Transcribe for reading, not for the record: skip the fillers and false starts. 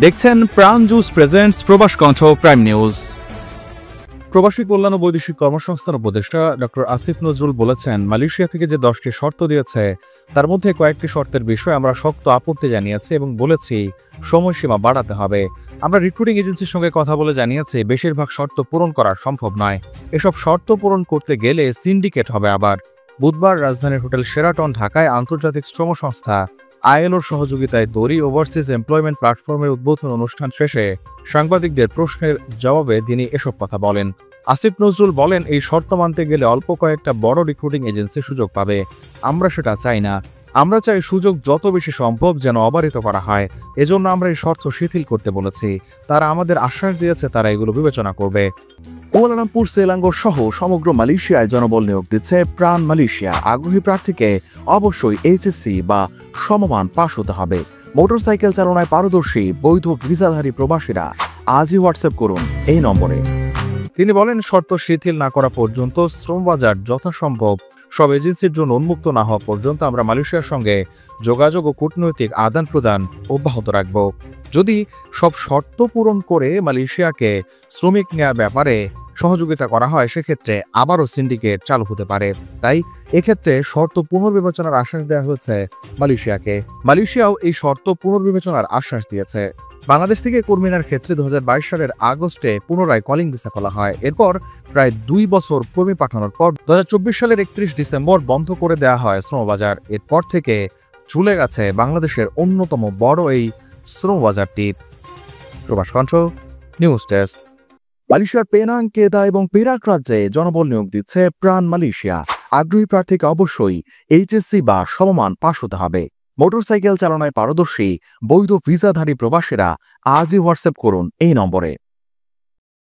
দেখছেন প্রাণ juice presents প্রবাস কণ্ঠ প্রাইম নিউজ। প্রবাসী কল্যাণ ও বৈদেশিক কর্মসংস্থান উপদেষ্টা ডক্টর আসিফ নজরুল বলেছেন, মালয়েশিয়া থেকে যে 10টি শর্ত দিয়েছে তার মধ্যে কয়েকটি শর্তের বিষয়ে আমরা শক্ত আপত্তি জানিয়েছি এবং বলেছি সময়সীমা বাড়াতে হবে। আমরা রিক্রুটিং এজেন্সির সঙ্গে কথা বলে জানিয়েছি বেশিরভাগ শর্ত পূরণ করা সম্ভব নয়। এসব শর্ত পূরণ করতে গেলে সিন্ডিকেট হবে। আবার বুধবার রাজধানীর হোটেল শেরাটন ঢাকায় আন্তর্জাতিক শ্রম সংস্থা আইএলওর সহযোগিতায় তৈরি ওভারসিজ এমপ্লয়মেন্ট প্ল্যাটফর্মের উদ্বোধন অনুষ্ঠান শেষে সাংবাদিকদের প্রশ্নের জবাবে তিনি এসব কথা বলেন। আসিফ নজরুল বলেন, এই শর্ত মানতে গেলে অল্প কয়েকটা বড় রিক্রুটিং এজেন্সি সুযোগ পাবে। আমরা সেটা চাই না। আমরা চাই সুযোগ যত বেশি সম্ভব যেন অবারিত করা হয়। এজন্য আমরা এই শর্ত শিথিল করতে বলেছি। তারা আমাদের আশ্বাস দিয়েছে তারা এগুলো বিবেচনা করবে। কুয়ালালামপুর, সেলাঙ্গোর সহ সমগ্র মালয়েশিয়ায় জনবল নিয়োগ দিচ্ছে প্রাণ মালয়েশিয়া। আগ্রহী প্রার্থীকে অবশ্যই এইচএসসি বা সমমান পাশ হতে হবে। মোটরসাইকেল চালনায় পারদর্শী বৈধ ভিসাধারী প্রবাসীরা আজই হোয়াটসঅ্যাপ করুন এই নম্বরে। তিনি বলেন, শর্ত শিথিল না করা পর্যন্ত শ্রমবাজার যথাসম্ভব সব এজেন্সির জন্য উন্মুক্ত না হওয়া পর্যন্ত আমরা মালয়েশিয়ার সঙ্গে যোগাযোগ ও কূটনৈতিক আদান প্রদান অব্যাহত রাখব। যদি সব শর্ত পূরণ করে মালয়েশিয়াকে শ্রমিক নেওয়ার ব্যাপারে সহযোগিতা করা হয়, সেক্ষেত্রে আবারও সিন্ডিকেট চালু হতে পারে। তাই এক্ষেত্রে শর্ত পুনর্বিবেচনার আশ্বাস দেওয়া হয়েছে মালয়েশিয়াকে। মালয়েশিয়াও এই শর্ত পুনর্বিবেচনার আশ্বাস দিয়েছে। বাংলাদেশ থেকে কর্মী নেওয়ার ক্ষেত্রে 2022 সালের আগস্টে পুনরায় কলিং ভিসা খোলা হয়। এরপর প্রায় 2 বছর কর্মী পাঠানোর পর 2024 সালের 31 ডিসেম্বর বন্ধ করে দেওয়া হয় শ্রমবাজার। এরপর থেকে চলে গেছে বাংলাদেশের অন্যতম বড় এই শ্রমবাজারটি। প্রবাস কণ্ঠ নিউজ ডেস্ক। মালয়েশিয়ার পেনাং, কেদা এবং পেরাক রাজ্যে জনবল নিয়োগ দিচ্ছে প্রাণ মালয়েশিয়া। আগ্রহী প্রার্থীকে অবশ্যই এইচএসসি বা সমমান পাশ হতে হবে। মোটরসাইকেল চালনায় পারদর্শী বৈধ ভিসাধারী প্রবাসীরা আজই হোয়াটসঅ্যাপ করুন এই নম্বরে।